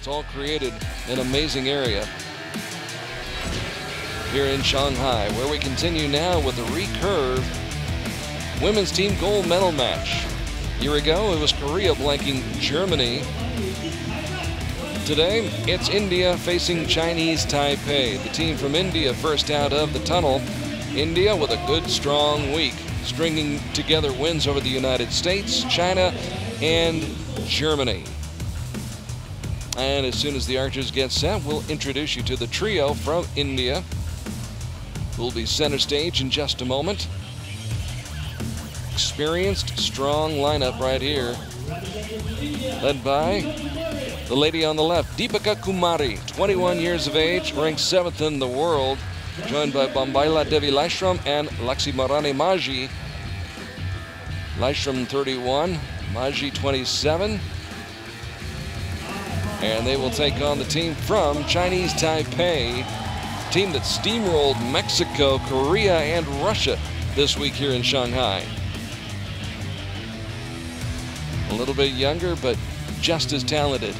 It's all created an amazing area here in Shanghai, where we continue now with the Recurve women's team gold medal match. A year ago, it was Korea blanking Germany. Today, it's India facing Chinese Taipei. The team from India first out of the tunnel. India with a good, strong week, stringing together wins over the United States, China, and Germany. And as soon as the archers get set, we'll introduce you to the trio from India, who will be center stage in just a moment. Experienced, strong lineup right here, led by the lady on the left, Deepika Kumari, 21 years of age, ranked 7th in the world, joined by Bombayla Devi Laishram and Laxmirani Majhi. Laishram 31, Majhi 27. And they will take on the team from Chinese Taipei, team that steamrolled Mexico, Korea, and Russia this week here in Shanghai. A little bit younger, but just as talented.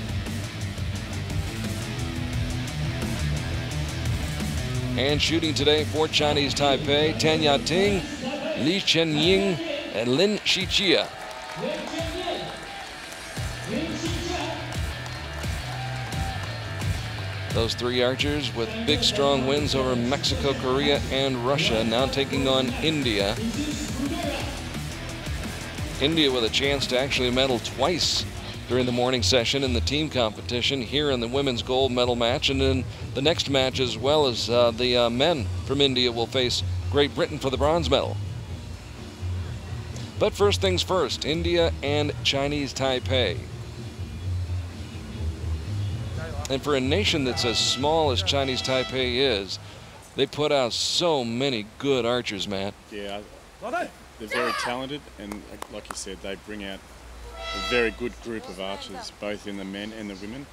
And shooting today for Chinese Taipei, Ya-Ting, Chien-Ying, and Shih-Chia. Those three archers with big, strong wins over Mexico, Korea, and Russia, now taking on India. India with a chance to actually medal twice during the morning session in the team competition here in the women's gold medal match. And then the next match, as well as the men from India, will face Great Britain for the bronze medal. But first things first, India and Chinese Taipei. And for a nation that's as small as Chinese Taipei is, they put out so many good archers, Matt. Yeah, they're very talented, and like you said, they bring out a very good group of archers, both in the men and the women.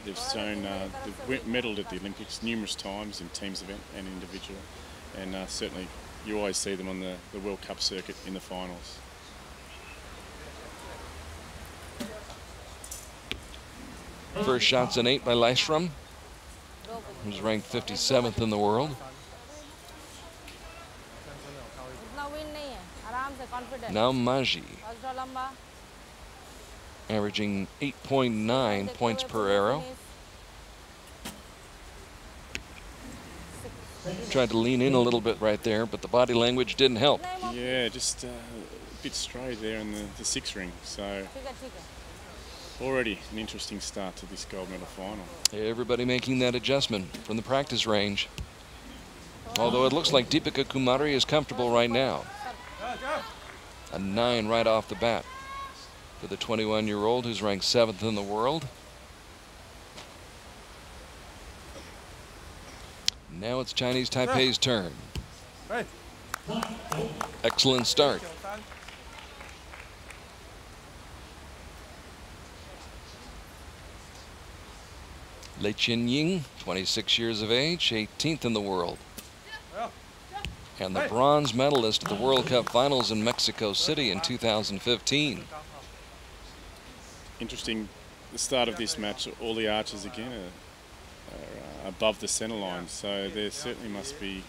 They've shown, they've medalled at the Olympics numerous times in teams event and individual, and certainly you always see them on the World Cup circuit in the finals. First shot's an 8 by Laishram, who's ranked 57th in the world. Now Majhi, averaging 8.9 points per arrow. Tried to lean in a little bit right there, but the body language didn't help. Yeah, just a bit stray there in the 6 ring. So already an interesting start to this gold medal final. Everybody making that adjustment from the practice range. Although it looks like Deepika Kumari is comfortable right now. A 9 right off the bat for the 21-year-old who's ranked 7th in the world. Now it's Chinese Taipei's turn. Excellent start. Chien-Ying, 26 years of age, 18th in the world. And the bronze medalist at the World Cup finals in Mexico City in 2015. Interesting, the start of this match, all the archers again are above the center line, so there certainly must be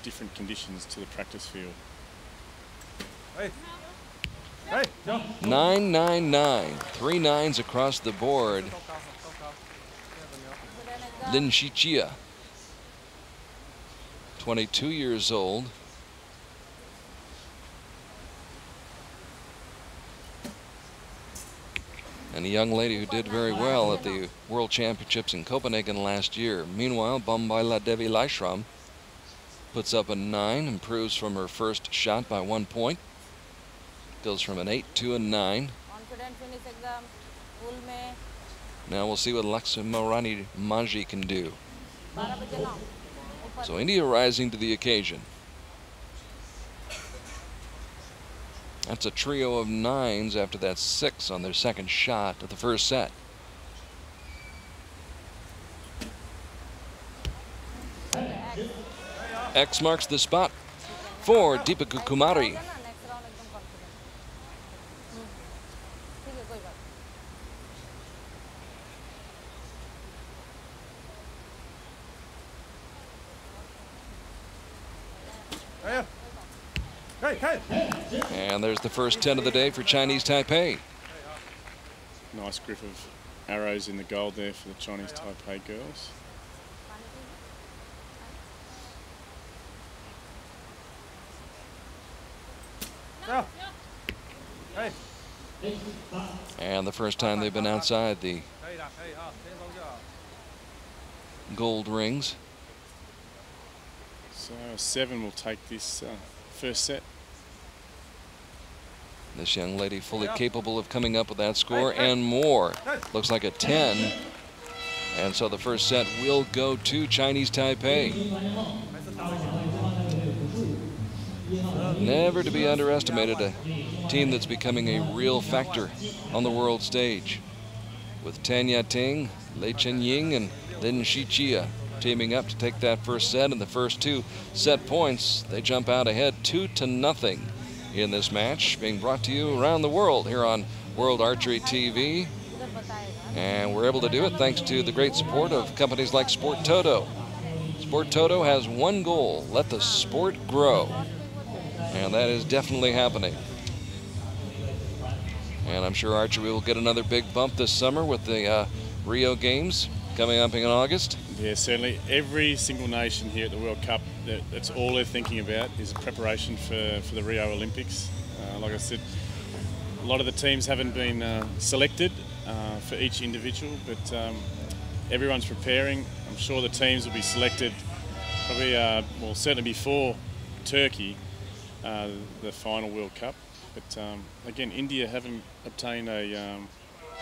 different conditions to the practice field. 9-9-9, 3 9s across the board. Shih-Chia, 22 years old. And a young lady who did very well at the World Championships in Copenhagen last year. Meanwhile, Bombayla Devi Laishram puts up a 9, improves from her first shot by 1 point. Goes from an 8 to a 9. Now we'll see what Laxmirani Majhi can do. So India rising to the occasion. That's a trio of 9s after that 6 on their second shot of the first set. X marks the spot for Deepika Kumari. And there's the first 10 of the day for Chinese Taipei. Nice grip of arrows in the gold there for the Chinese Taipei girls. And the first time they've been outside the gold rings. So 7 will take this first set. This young lady fully capable of coming up with that score and more. Looks like a 10. And so the first set will go to Chinese Taipei. Never to be underestimated, a team that's becoming a real factor on the world stage. With Ya-Ting, Chien-Ying, and then Shih-Chia teaming up to take that first set. And the first 2 set points, they jump out ahead 2-0 in this match, being brought to you around the world here on World Archery TV. And we're able to do it thanks to the great support of companies like Sport Toto. Sport Toto has one goal: let the sport grow. And that is definitely happening. And I'm sure archery will get another big bump this summer with the Rio Games coming up in August. Yeah, certainly. Every single nation here at the World Cup, that's all they're thinking about is preparation for the Rio Olympics. Like I said, a lot of the teams haven't been selected for each individual, but everyone's preparing. I'm sure the teams will be selected probably, well, certainly before Turkey, the final World Cup. But again, India haven't obtained a,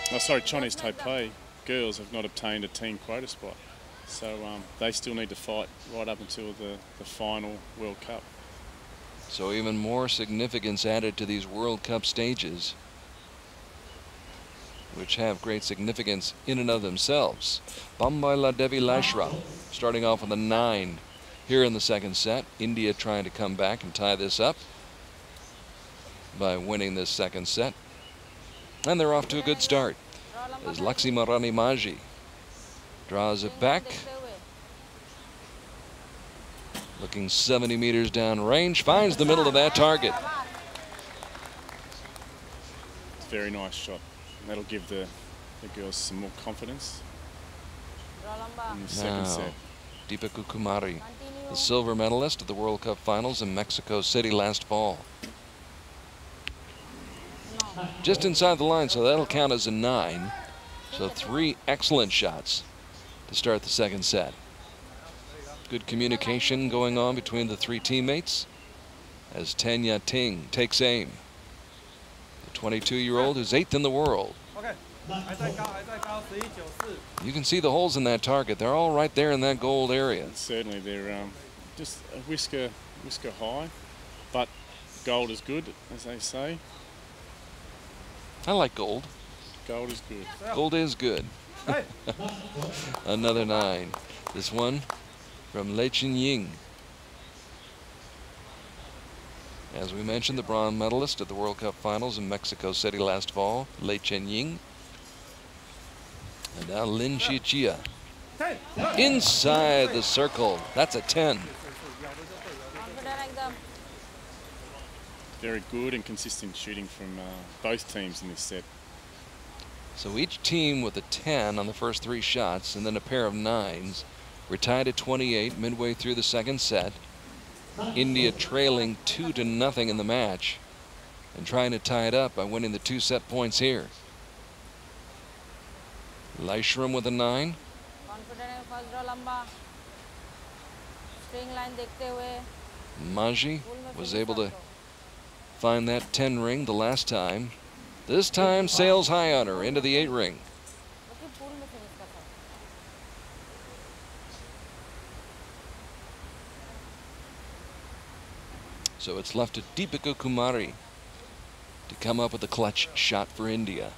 Chinese Taipei girls have not obtained a team quota spot. So they still need to fight right up until the final World Cup. So even more significance added to these World Cup stages, which have great significance in and of themselves. Bombayla Devi Laishram starting off with a 9 here in the second set. India trying to come back and tie this up by winning this second set. And they're off to a good start as Laxmirani Majhi draws it back, looking 70 meters down range, finds the middle of that target. Very nice shot. And that'll give the girls some more confidence in the second set. Deepika Kumari, the silver medalist at the World Cup finals in Mexico City last fall. Just inside the line, so that'll count as a 9. So 3 excellent shots to start the second set. Good communication going on between the 3 teammates as Ya-Ting takes aim. The 22-year-old who's 8th in the world. You can see the holes in that target. They're all right there in that gold area. And certainly they're just a whisker high, but gold is good, as they say. I like gold. Gold is good. Gold is good. Another 9. This one from Chien-Ying. As we mentioned, the bronze medalist at the World Cup finals in Mexico City last fall, Chien-Ying. And now Shih-Chia. Inside the circle. That's a 10. Very good and consistent shooting from both teams in this set. So each team with a 10 on the first 3 shots and then a pair of 9s. We're tied at 28 midway through the second set. India trailing 2-0 in the match and trying to tie it up by winning the 2 set points here. Laishram with a 9. Majhi was able to find that 10 ring the last time. This time sails high on her into the 8 ring. So it's left to Deepika Kumari to come up with a clutch shot for India.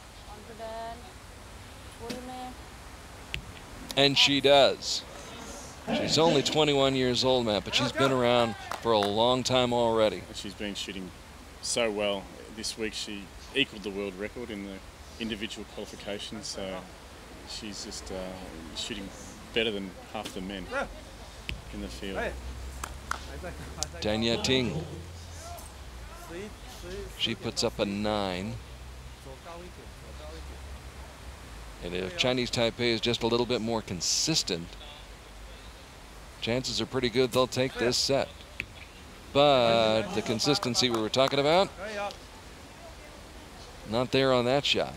And she does. She's only 21 years old, Matt, but she's been around for a long time already. She's been shooting so well. This week she equaled the world record in the individual qualifications, so she's just shooting better than half the men in the field. Ya-Ting. She puts up a 9. And if Chinese Taipei is just a little bit more consistent, chances are pretty good they'll take this set. But the consistency we were talking about, not there on that shot.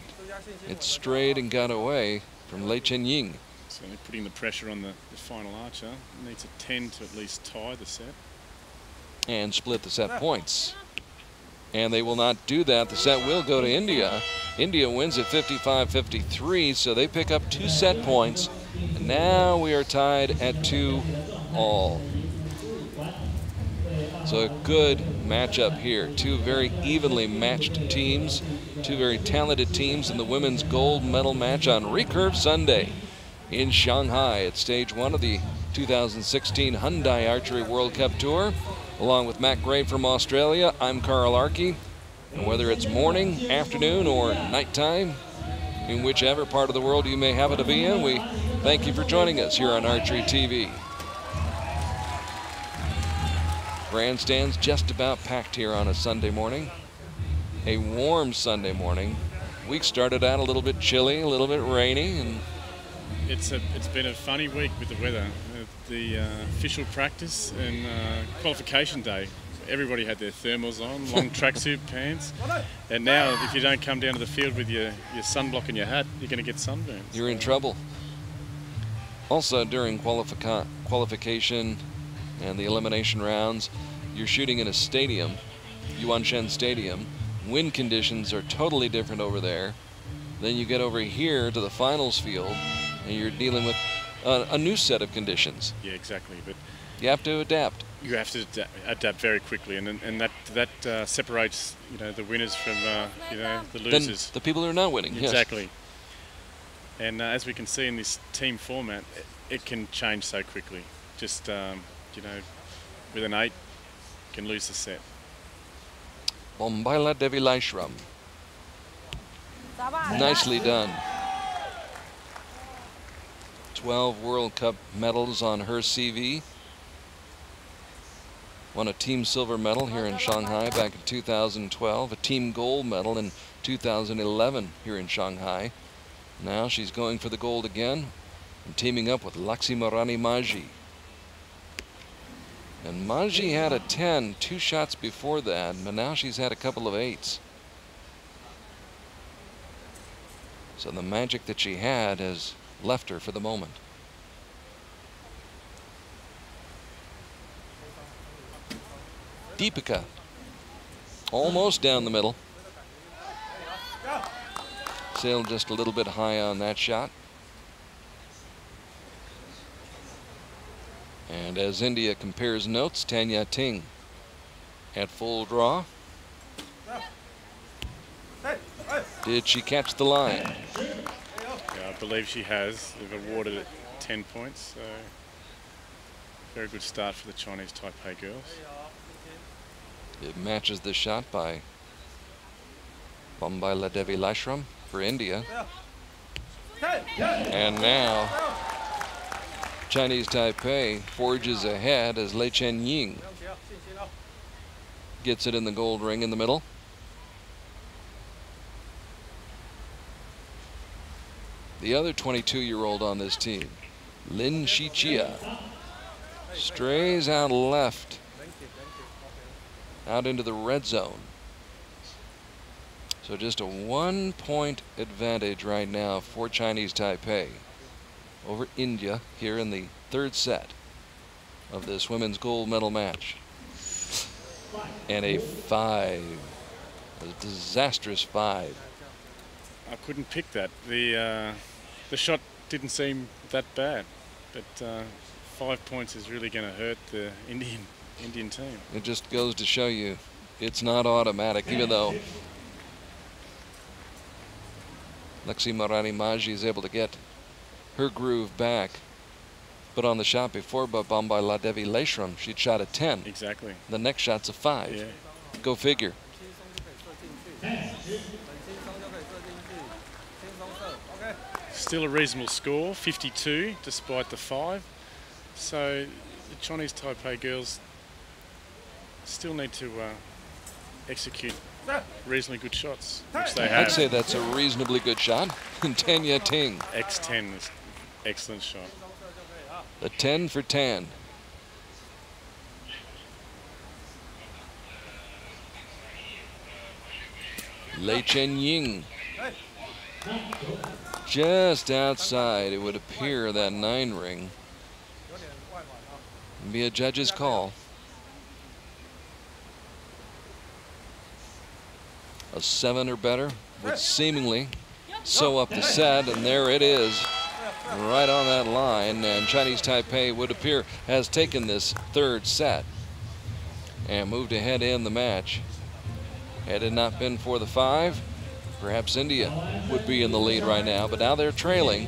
It strayed and got away from Chien-Ying. So they're putting the pressure on the final archer. Needs a 10 to at least tie the set. And split the set points. And they will not do that. The set will go to India. India wins at 55-53, so they pick up 2 set points. And now we are tied at 2-all. So a good matchup here. 2 very evenly matched teams. 2 very talented teams in the women's gold medal match on Recurve Sunday in Shanghai at stage 1 of the 2016 Hyundai Archery World Cup Tour. Along with Matt Gray from Australia, I'm Carl Arkey. And whether it's morning, afternoon, or nighttime, in whichever part of the world you may happen to be in, we thank you for joining us here on Archery TV. Grandstands just about packed here on a Sunday morning. A warm Sunday morning. Week started out a little bit chilly, a little bit rainy, and it's been a funny week with the weather. The official practice and qualification day, everybody had their thermals on, long tracksuit pants, and now if you don't come down to the field with your sunblock and your hat, you're going to get sunburned. You're in trouble. Also, during qualification and the elimination rounds, you're shooting in a stadium, Yuanshen Stadium. Wind conditions are totally different over there. Then you get over here to the finals field, and you're dealing with a new set of conditions. Yeah, exactly. But you have to adapt. You have to adapt very quickly, and that separates the winners from the losers. Then the people who are not winning. Exactly. Yes. And as we can see in this team format, it can change so quickly. Just with an 8, you can lose the set. Bombayla Devi Laishram. Nicely done. 12 World Cup medals on her CV. Won a team silver medal here in Shanghai back in 2012. A team gold medal in 2011 here in Shanghai. Now she's going for the gold again and teaming up with Laxmirani Majhi. And Majhi had a 10 2 shots before that, but now she's had a couple of 8s. So the magic that she had has left her for the moment. Deepika, almost down the middle. Sailed just a little bit high on that shot. And as India compares notes, Ya-Ting at full draw. Did she catch the line? Yeah, I believe she has. They've awarded it 10 points, so very good start for the Chinese Taipei girls. It matches the shot by Bombayla Devi Laishram for India. And now Chinese Taipei forges ahead as Chien-Ying gets it in the gold ring in the middle. The other 22-year-old on this team, Shih-Chia, strays out left, out into the red zone. So just a 1-point advantage right now for Chinese Taipei over India here in the 3rd set of this women's gold medal match. And a 5, a disastrous 5. I couldn't pick that. The shot didn't seem that bad, but 5 points is really going to hurt the Indian team. It just goes to show you it's not automatic, even though Laxmirani Majhi is able to get her groove back. But on the shot before, Bombayla Devi Laishram, she'd shot a 10. Exactly. The next shot's a 5. Yeah. Go figure. Still a reasonable score, 52, despite the 5. So the Chinese Taipei girls still need to execute reasonably good shots, which they have. I'd say that's a reasonably good shot. And Ya-Ting. X10 is excellent shot. The 10 for 10. Chien-Ying. Just outside, it would appear, that 9 ring. It'd be a judge's call. A 7 or better would seemingly sew up the set, and there it is, right on that line. And Chinese Taipei would appear has taken this 3rd set and moved ahead in the match. Had it not been for the 5, perhaps India would be in the lead right now, but now they're trailing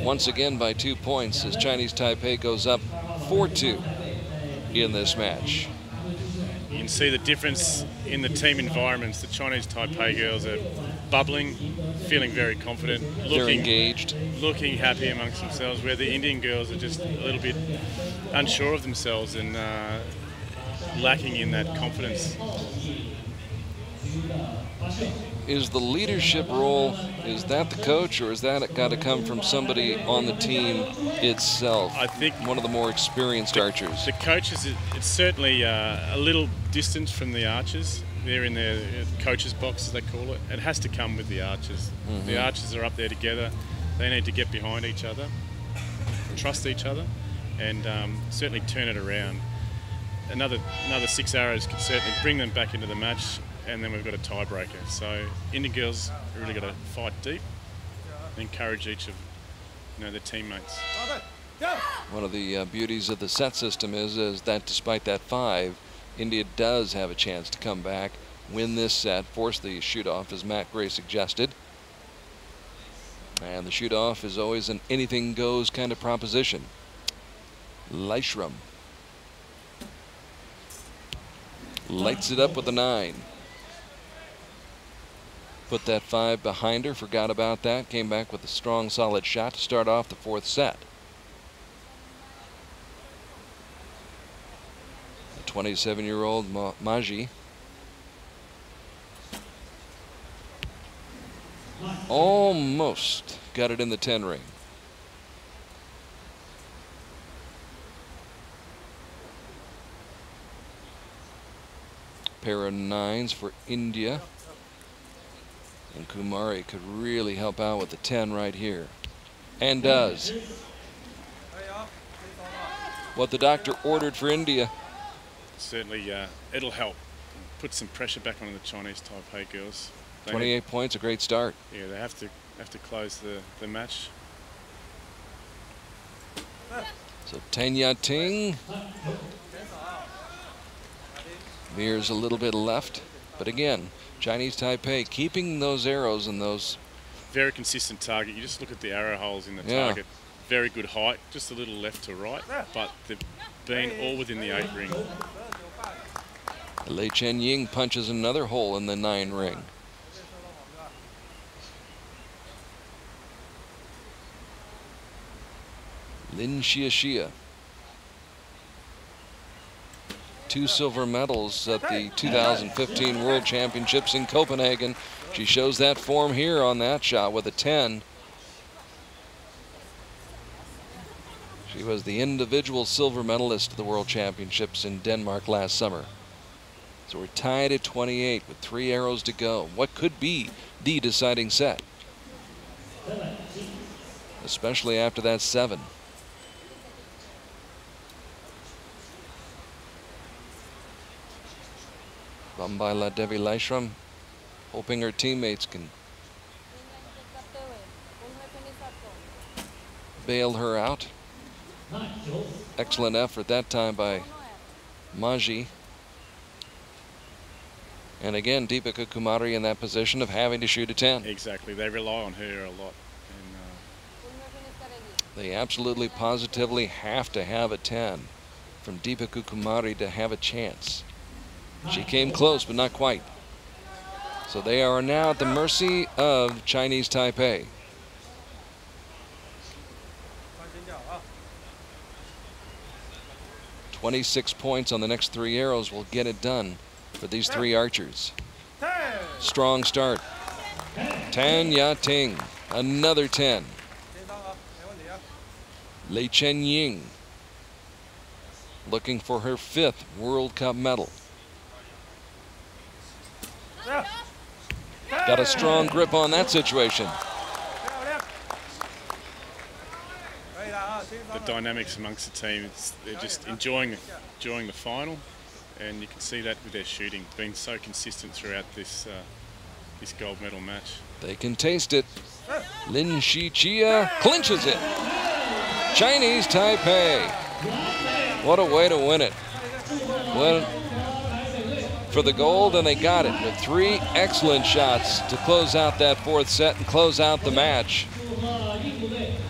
once again by 2 points as Chinese Taipei goes up 4-2 in this match. You can see the difference in the team environments. The Chinese Taipei girls are bubbling, feeling very confident, They're engaged, looking happy amongst themselves, where the Indian girls are just a little bit unsure of themselves and lacking in that confidence. Is the leadership role, is that the coach, or is that got to come from somebody on the team itself? I think one of the more experienced archers. The coaches, it's certainly a little distance from the archers. They're in their coaches' box, as they call it. It has to come with the archers. The archers are up there together. They need to get behind each other, trust each other, and certainly turn it around. Another 6 arrows could certainly bring them back into the match, and then we've got a tiebreaker. So Indian girls are really got to fight deep and encourage each of their teammates. One of the beauties of the set system is that despite that 5, India does have a chance to come back, win this set, force the shoot-off, as Matt Gray suggested. And the shoot-off is always an anything-goes kind of proposition. Laishram lights it up with a 9. Put that 5 behind her, forgot about that, came back with a strong, solid shot to start off the 4th set. The 27-year-old Majhi almost got it in the 10 ring. Pair of 9s for India. And Kumari could really help out with the 10 right here. And does. What the doctor ordered for India. Certainly, it'll help. Put some pressure back on the Chinese Taipei girls. 28 points, a great start. Yeah, they have to close the match. So Ya-Ting veers a little bit left, but again, Chinese Taipei keeping those arrows and those. Very consistent target. You just look at the arrow holes in the target. Very good height, just a little left to right, but they've been all within the 8 ring. Chien-Ying punches another hole in the 9 ring. Shih-Chia. 2 silver medals at the 2015 World Championships in Copenhagen. She shows that form here on that shot with a 10. She was the individual silver medalist at the World Championships in Denmark last summer. So we're tied at 28 with 3 arrows to go. What could be the deciding set? Especially after that 7. Bombayla Devi Laishram hoping her teammates can bail her out. Excellent effort that time by Majhi. And again, Deepika Kumari in that position of having to shoot a 10. Exactly. They rely on her a lot. They absolutely positively have to have a 10 from Deepika Kumari to have a chance. She came close, but not quite. So they are now at the mercy of Chinese Taipei. 26 points on the next 3 arrows will get it done for these 3 archers. Strong start. 10, Ya-Ting. Another 10. Chien-Ying looking for her 5th World Cup medal. Got a strong grip on that situation. The dynamics amongst the team, they're just enjoying the final, and you can see that with their shooting, been so consistent throughout this this gold medal match. They can taste it. Shih-Chia clinches it. Chinese Taipei. What a way to win it. Went for the gold, and they got it with 3 excellent shots to close out that 4th set and close out the match.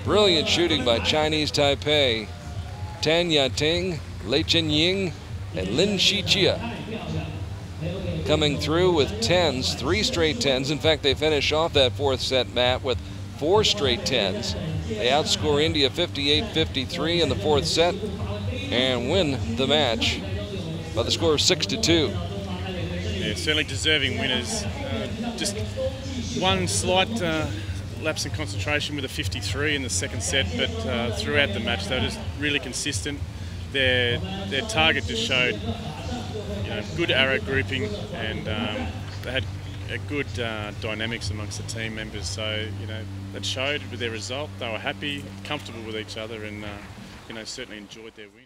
Brilliant shooting by Chinese Taipei. 10, Ya-Ting, Chien-Ying, and Shih-Chia coming through with 10s, 3 straight 10s. In fact, they finish off that 4th set, Matt, with 4 straight 10s. They outscore India 58-53 in the 4th set and win the match by the score of 6-2. Yeah, certainly deserving winners. Just one slight lapse in concentration with a 53 in the 2nd set, but throughout the match they were just really consistent. Their target just showed, good arrow grouping, and they had a good dynamics amongst the team members. So that showed with their result. They were happy, comfortable with each other, and certainly enjoyed their win.